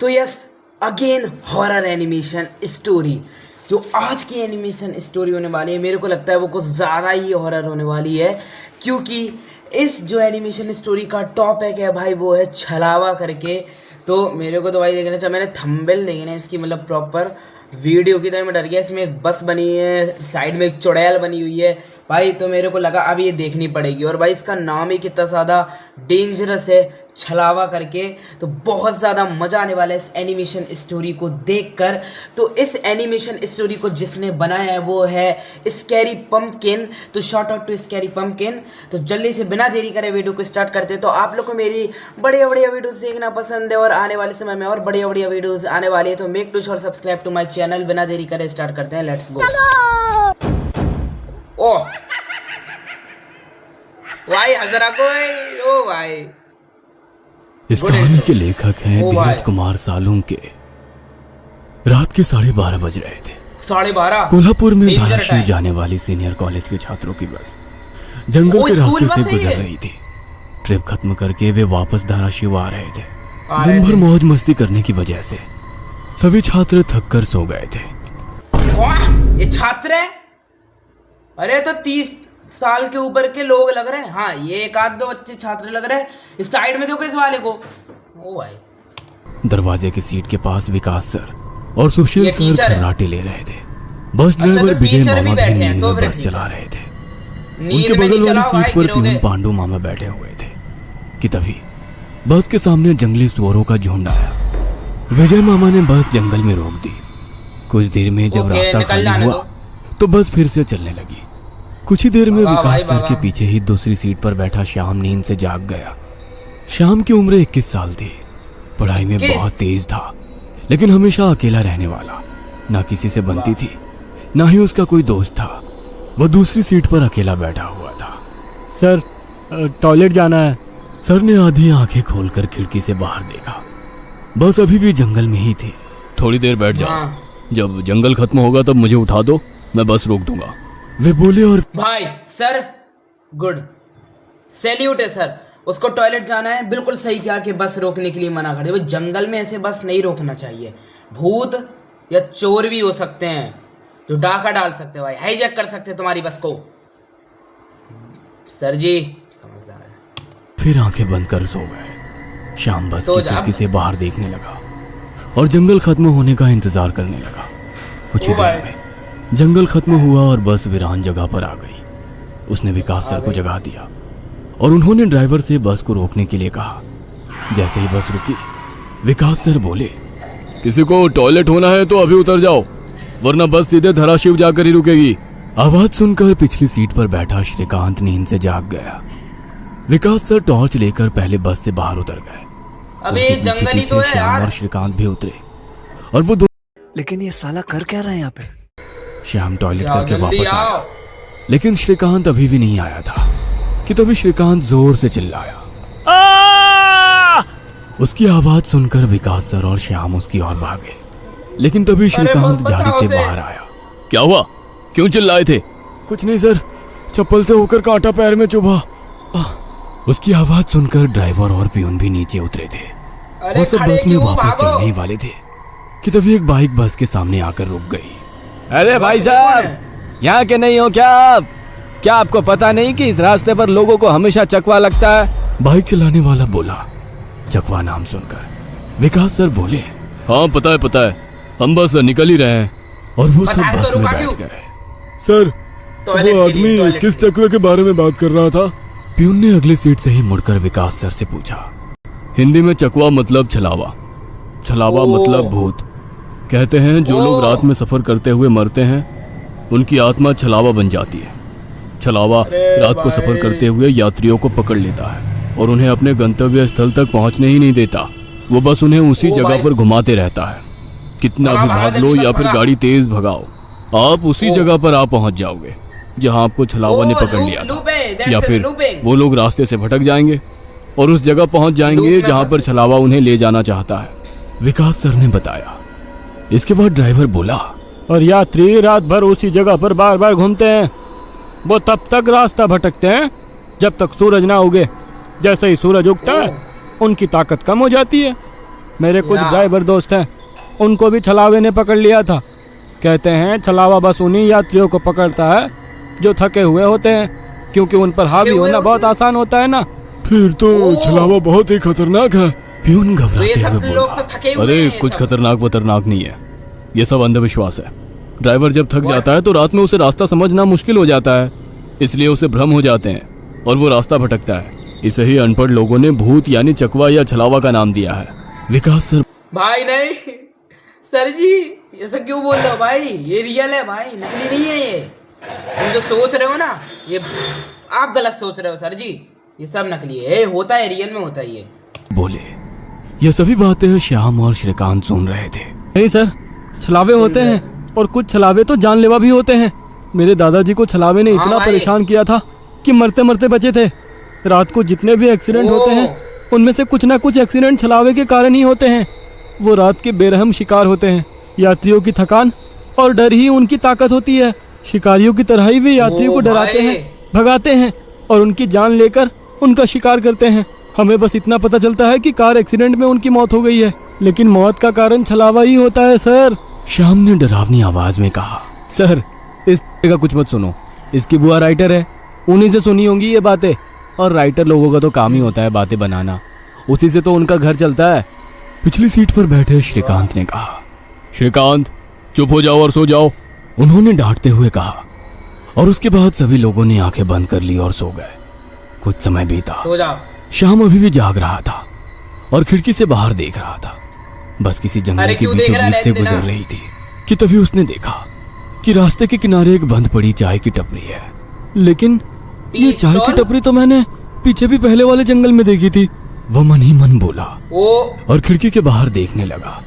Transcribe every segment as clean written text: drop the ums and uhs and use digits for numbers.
तो yes again horror animation story. जो आज की एनिमेशन स्टोरी होने वाली है मेरे को लगता है वो कुछ ज़्यादा ही हॉरर होने वाली है, क्योंकि इस जो एनिमेशन स्टोरी का टॉपिक है भाई वो है छलावा करके। तो मेरे को तो भाई देखना चाहिए, मैंने थंबनेल देखना है इसकी, मतलब प्रॉपर वीडियो की, तो मैं डर गया। इसमें एक बस बनी है, साइड में एक चुड़ैल बनी हुई है भाई, तो मेरे को लगा अब ये देखनी पड़ेगी। और भाई इसका नाम ही कितना ज़्यादा डेंजरस है, छलावा करके। तो बहुत ज़्यादा मज़ा आने वाला है इस एनिमेशन स्टोरी को देखकर। तो इस एनिमेशन स्टोरी को जिसने बनाया है वो है स्कैरी पंपकिन। तो shout out to scary pumpkin. तो जल्दी से बिना देरी करे वीडियो को स्टार्ट करते हैं। तो आप लोग को मेरी बढ़िया बढ़िया वीडियोस देखना पसंद है और आने वाले समय में और बढ़िया बढ़िया वीडियोस आने वाली है, तो make to sure subscribe to my channel. बिना देरी करे स्टार्ट करते हैं, लेट्स गो। ओह भाई हजरा कोई, ओ भाई इस कहानी के लेखक हैं धीरज कुमार सालुंके। रात के 12:30 बज रहे थे। 12:30 कोल्हापुर में धाराशिव जाने वाली सीनियर कॉलेज के छात्रों की बस जंगल के रास्ते से गुजर रही थी। ट्रिप खत्म करके वे वापस धाराशिव आ रहे थे। दिन भर मौज मस्ती करने की वजह से सभी छात्र थक कर सो गए थे। ये छात्र है? अरे तो 30 साल के ऊपर के लोग लग रहे हैं। हाँ ये एक आध दो बच्चे छात्र लग रहे हैं। इस साइड में देखो इस वाले को। ओ भाई दरवाजे की सीट के पास विकास सर और सुशील सर खर्राटे ले रहे थे। बस ड्राइवर विजय मामा भी नींद में बस चला रहे थे। उनके बगल वाली सीट पर पीयून पांडु मामा बैठे हुए थे कि तभी बस के सामने जंगली सुअरों का झुंड आया। विजय मामा ने बस जंगल में रोक दी। कुछ देर में जब रास्ता खाली हुआ तो बस फिर से चलने लगी। कुछ ही देर में विकास सर के पीछे ही दूसरी सीट पर बैठा श्याम नींद से जाग गया। श्याम की उम्र 21 साल थी। पढ़ाई में बहुत तेज था, लेकिन हमेशा अकेला रहने वाला। ना किसी से बनती थी, ना ही उसका कोई दोस्त था। वह दूसरी सीट पर अकेला बैठा हुआ था। सर टॉयलेट जाना है। सर ने आधी आंखें खोलकर खिड़की से बाहर देखा। बस अभी भी जंगल में ही थी। थोड़ी देर बैठ जाओ, जब जंगल खत्म होगा तब मुझे उठा दो, मैं बस रोक दूंगा, वे बोले। और भाई सर गुड, सैल्यूट है सर। उसको टॉयलेट जाना है, बिल्कुल सही किया कि बस रोकने के लिए मना कर दिया। जंगल में ऐसे बस नहीं रोकना चाहिए। भूत या चोर भी हो सकते हैं जो डाका डाल सकते हैं भाई, हाईजैक कर सकते हैं तुम्हारी बस को। सर जी समझदार है। फिर आंखें बंद कर सो गए। शाम बस की खिड़की से बाहर देखने लगा और जंगल खत्म होने का इंतजार करने लगा। कुछ ही देर में जंगल खत्म हुआ और बस वीरान जगह पर आ गई। उसने विकास सर को जगा दिया और उन्होंने ड्राइवर से बस को रोकने के लिए कहा। जैसे ही बस रुकी, विकास सर बोले, किसी को टॉयलेट होना है तो अभी उतर जाओ, वरना बस सीधे धाराशिव जाकर ही रुकेगी। आवाज सुनकर पिछली सीट पर बैठा श्रीकांत नींद से जाग गया। विकास सर टॉर्च लेकर पहले बस से बाहर उतर गए। अबे जंगल ही तो है यार। और श्रीकांत भी उतरे और वो दो। लेकिन ये साला कर क्या रहा है यहाँ पे? श्याम टॉयलेट करके वापस आया, लेकिन श्रीकांत अभी भी नहीं आया था कि तभी श्रीकांत जोर से चिल्लाया। उसकी आवाज सुनकर विकास सर और श्याम उसकी ओर भागे, लेकिन तभी श्रीकांत झाड़ी से बाहर आया। क्या हुआ, क्यों चिल्लाए थे? कुछ नहीं सर, चप्पल से होकर कांटा पैर में चुभा। उसकी आवाज सुनकर ड्राइवर और पियून भी नीचे उतरे थे। वो सब बस में वापस चलने ही वाले थे कि तभी एक बाइक बस के सामने आकर रुक गई। अरे भाई साहब, यहाँ के नहीं हो क्या आप? क्या आपको पता नहीं कि इस रास्ते पर लोगों को हमेशा चकवा लगता है? बाइक चलाने वाला बोला। चकवा नाम सुनकर विकास सर बोले, हाँ पता है, हम बस निकल ही रहे हैं। और वो सब बस में बैठ गए। सर वो आदमी किस चकवे के बारे में बात कर रहा था? पियून ने अगली सीट से ही मुड़कर विकास सर से पूछा। हिंदी में चकवा मतलब छलावा, छलावा मतलब भूत। कहते हैं जो लोग रात में सफर करते हुए मरते हैं उनकी आत्मा छलावा बन जाती है। छलावा रात को सफर करते हुए यात्रियों को पकड़ लेता है और उन्हें अपने गंतव्य स्थल तक पहुंचने ही नहीं देता। वो बस उन्हें उसी जगह पर घुमाते रहता है। कितना भी भाग लो या फिर गाड़ी तेज भगाओ, आप उसी जगह पर आप पहुंच जाओगे जहां आपको छलावा ने पकड़ लिया था। या फिर वो लोग रास्ते से भटक जाएंगे और उस जगह पहुंच जाएंगे जहां पर छलावा उन्हें ले जाना चाहता है, विकास सर ने बताया। इसके बाद ड्राइवर बोला, और यात्री रात भर उसी जगह पर बार बार घूमते हैं। वो तब तक रास्ता भटकते हैं जब तक सूरज ना उगे। जैसे ही सूरज उगता है उनकी ताकत कम हो जाती है मेरे कुछ या। ड्राइवर दोस्त हैं, उनको भी छलावे ने पकड़ लिया था। कहते हैं छलावा बस उन्हीं यात्रियों को पकड़ता है जो थके हुए होते हैं, क्योंकि उन पर हावी हुए होना बहुत होते हैं? आसान होता है ना। फिर तो छलावा बहुत ही खतरनाक है। प्यून तो ये घबराते सब हुए लोग तो बोला, थके हुए अरे हैं, कुछ सब। खतरनाक वतरनाक नहीं है, ये सब अंधविश्वास है। ड्राइवर जब थक जाता है तो रात में उसे रास्ता समझना मुश्किल हो जाता है, इसलिए उसे भ्रम हो जाते हैं और वो रास्ता भटकता है। इसे ही अनपढ़ लोगों ने भूत यानी चकवा या छलावा का नाम दिया है। विकास सर भाई नहीं सर जी, ऐसा क्यों बोल रहे हो भाई? ये रियल है भाई, नकली नहीं है ये। तुम जो सोच रहे हो ना, ये आप गलत सोच रहे हो सर जी। ये सब नकली है, ये होता है, रियल में होता है ये। बोले। यह सभी बातें श्याम और श्रीकांत सुन रहे थे। नहीं सर, छलावे होते हैं और कुछ छलावे तो जानलेवा भी होते हैं। मेरे दादाजी को छलावे ने हाँ इतना भाई। परेशान किया था कि मरते मरते बचे थे। रात को जितने भी एक्सीडेंट होते हैं उनमें से कुछ ना कुछ एक्सीडेंट छलावे के कारण ही होते हैं। वो रात के बेरहम शिकार होते हैं। यात्रियों की थकान और डर ही उनकी ताकत होती है। शिकारियों की तरह ही वे यात्रियों को डराते भाई। हैं, भगाते हैं और उनकी जान लेकर उनका शिकार करते हैं। हमें बस इतना पता चलता है कि कार एक्सीडेंट में उनकी मौत हो गई है, लेकिन मौत का कारण छलावा ही होता है सर। श्याम ने डरावनी आवाज में कहा, सर इस का कुछ मत सुनो, इसकी बुआ राइटर है, उन्हीं से सुनी होंगी ये बातें। और राइटर लोगों का तो काम ही होता है बातें बनाना, उसी से तो उनका घर चलता है। पिछली सीट पर बैठे श्रीकांत ने कहा, श्रीकांत चुप हो जाओ और सो जाओ, उन्होंने डांटते हुए कहा। और उसके बाद सभी लोगों ने आंखें बंद कर ली और सो गए। कुछ समय बीता। सो जाओ। श्याम अभी भी जाग रहा था और खिड़की से बाहर देख रहा था। बस किसी जंगल अरे के क्यों देख बीचों रहा है? बीच से रहने देना। गुजर रही थी कि तभी उसने देखा कि रास्ते के किनारे एक बंद पड़ी चाय की टपरी है। लेकिन ये टी चाय की स्टॉल? टपरी तो मैंने पीछे भी पहले वाले जंगल में देखी थी। वह मन ही मन बोला वो और खिड़की के बाहर देखने लगा।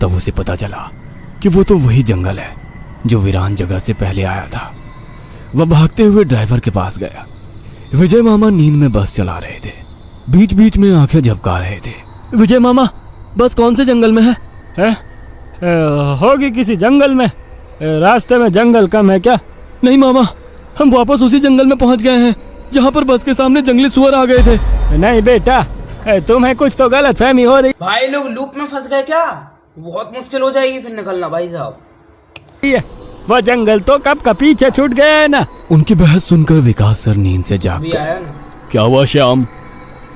तब उसे पता चला कि वो तो वही जंगल है जो वीरान जगह से पहले आया था। वह भागते हुए ड्राइवर के पास गया। विजय मामा नींद में बस चला रहे थे, बीच बीच में आंखें झपका रहे थे। विजय मामा, बस कौन से जंगल में है? होगी किसी जंगल में। रास्ते में जंगल कम है क्या? नहीं मामा, हम वापस उसी जंगल में पहुंच गए हैं जहां पर बस के सामने जंगली सुअर आ गए थे। नहीं बेटा, तुम्हें कुछ तो गलत फहमी हो रही भाई लोग लूप में फंस गए क्या? बहुत मुश्किल हो जाएगी फिर निकलना भाई साहब। है। वह जंगल तो कब का पीछे छूट गया है ना। उनकी बहस सुनकर विकास सर नींद से जाग अभी गए। आया ना। क्या हुआ श्याम?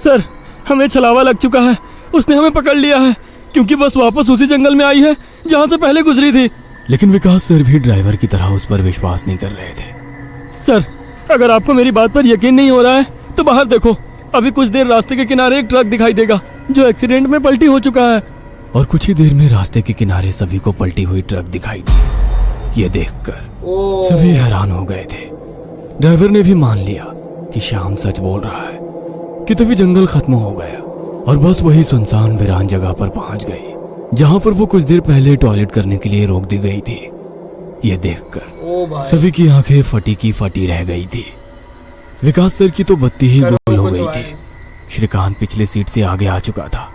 सर, हमें छलावा लग चुका है। उसने हमें पकड़ लिया है क्योंकि बस वापस उसी जंगल में आई है जहां से पहले गुजरी थी। लेकिन विकास सर भी ड्राइवर की तरह उस पर विश्वास नहीं कर रहे थे। सर, अगर आपको मेरी बात पर यकीन नहीं हो रहा है तो बाहर देखो। अभी कुछ देर रास्ते के किनारे एक ट्रक दिखाई देगा जो एक्सीडेंट में पलटी हो चुका है। और कुछ ही देर में रास्ते के किनारे सभी को पलटी हुई ट्रक दिखाई दी। ये देखकर ओ सभी हैरान हो गए थे। ड्राइवर ने भी मान लिया कि श्याम सच बोल रहा है कि तभी जंगल खत्म हो गया और बस वही सुनसान वीरान जगह पर पहुंच गई जहां पर वो कुछ देर पहले टॉयलेट करने के लिए रोक दी गई थी। ये देखकर ओ भाई सभी की आंखें फटी की फटी रह गई थी। विकास सर की तो बत्ती ही करो गोल हो कुछ गई भाई। थी। श्रीकांत पिछले सीट से आगे आ चुका था।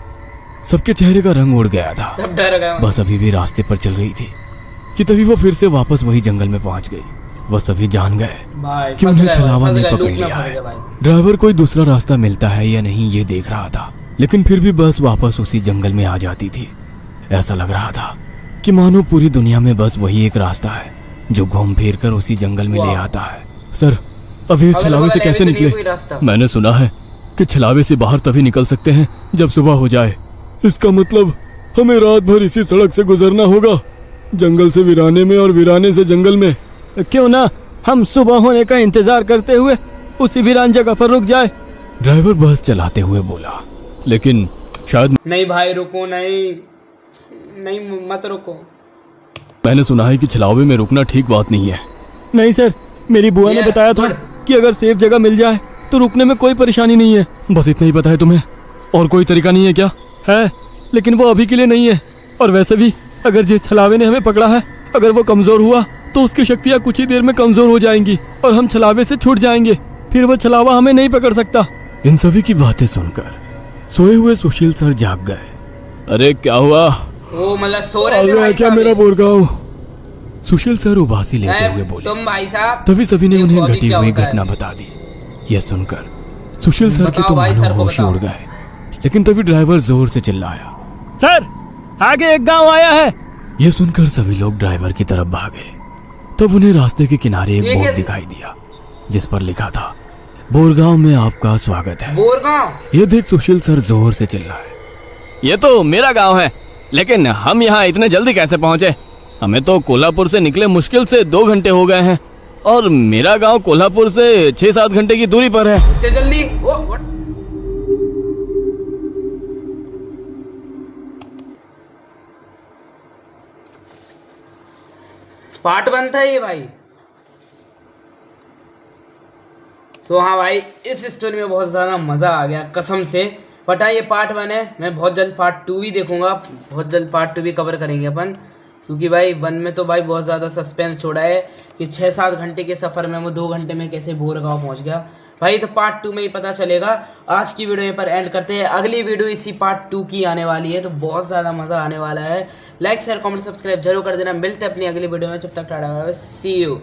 सबके चेहरे का रंग उड़ गया था। सब डर गए। बस अभी भी रास्ते पर चल रही थी कि तभी वो फिर से वापस वही जंगल में पहुंच गई। वह सभी जान गए भाई कि फंस उन्हें गए, छलावा फंस ने गए, पकड़ लूप में लिया फंस है। गए भाई। ड्राइवर कोई दूसरा रास्ता मिलता है या नहीं ये देख रहा था, लेकिन फिर भी बस वापस उसी जंगल में आ जाती थी। ऐसा लग रहा था कि मानो पूरी दुनिया में बस वही एक रास्ता है जो घूम फिर कर उसी जंगल में ले वाह। आता है। सर, अभी इस अगल छलावे से बगल कैसे अभी तो नहीं निकले? कोई रास्ता। मैंने सुना है कि छलावे से बाहर तभी निकल सकते हैं जब सुबह हो जाए। इसका मतलब हमें रात भर इसी सड़क से गुजरना होगा, जंगल से वीराने में और वीराने से जंगल में। क्यों ना हम सुबह होने का इंतजार करते हुए उसी वीरान जगह पर रुक जाए। ड्राइवर बस चलाते हुए बोला, लेकिन शायद नहीं भाई रुको, नहीं नहीं मत रुको। मैंने सुना है कि छलावे में रुकना ठीक बात नहीं है। नहीं सर, मेरी बुआ ने Yes, बताया था good. कि अगर सेफ जगह मिल जाए तो रुकने में कोई परेशानी नहीं है। बस इतना ही पता है तुम्हें? और कोई तरीका नहीं है क्या? है, लेकिन वो अभी के लिए नहीं है। और वैसे भी अगर जिस छलावे ने हमें पकड़ा है, अगर वो कमजोर हुआ तो उसकी शक्तियाँ कुछ ही देर में कमजोर हो जाएंगी और हम छलावे से छूट जाएंगे। फिर वो छलावा हमें नहीं पकड़ सकता। इन सभी की बातें सुनकर सोए हुए सुशील सर जाग गए। अरे क्या हुआ? वो मतलब सो रहे थे अरे भाई क्या साहब। मेरा बोरगांव? सुशील सर उबासी लेते हुए बोले। तुम भाई साहब तभी सभी ने देखो उन्हें अभी घटी क्या हुई होता है। घटना बता दी। यह सुनकर सुशील सर के बताओ तो भाई, मानो सर को होश ही बताओ। उड़ गए। लेकिन तभी ड्राइवर जोर से चिल्लाया, सर आगे एक गांव आया है। ये सुनकर सभी लोग ड्राइवर की तरफ भागे। तब उन्हें रास्ते के किनारे एक ये बोर्ड कैसे- दिखाई दिया जिस पर लिखा था, बोरगांव में आपका स्वागत है। बोरगांव। ये देख सुशील सर जोर से चिल्लाए, ये तो मेरा गांव है, लेकिन हम यहाँ इतने जल्दी कैसे पहुंचे? हमें तो कोल्हापुर से निकले मुश्किल से 2 घंटे हो गए हैं और मेरा गांव कोल्हापुर से 6-7 घंटे की दूरी पर है। इतने जल्दी? ओ what? पार्ट बनता है ये भाई। तो हाँ भाई, इस स्टोरी में बहुत ज़्यादा मज़ा आ गया कसम से। पता है ये पार्ट 1 है, मैं बहुत जल्द पार्ट 2 भी देखूंगा, बहुत जल्द पार्ट 2 भी कवर करेंगे अपन, क्योंकि भाई 1 में तो भाई बहुत ज़्यादा सस्पेंस छोड़ा है कि 6-7 घंटे के सफ़र में वो 2 घंटे में कैसे बोरगांव पहुंच गया भाई। तो पार्ट 2 में ही पता चलेगा। आज की वीडियो यहाँ पर एंड करते हैं, अगली वीडियो इसी पार्ट 2 की आने वाली है, तो बहुत ज़्यादा मज़ा आने वाला है। लाइक शेयर कमेंट सब्सक्राइब जरूर कर देना। मिलते हैं अपनी अगली वीडियो में, जब तक tata bye bye, see you.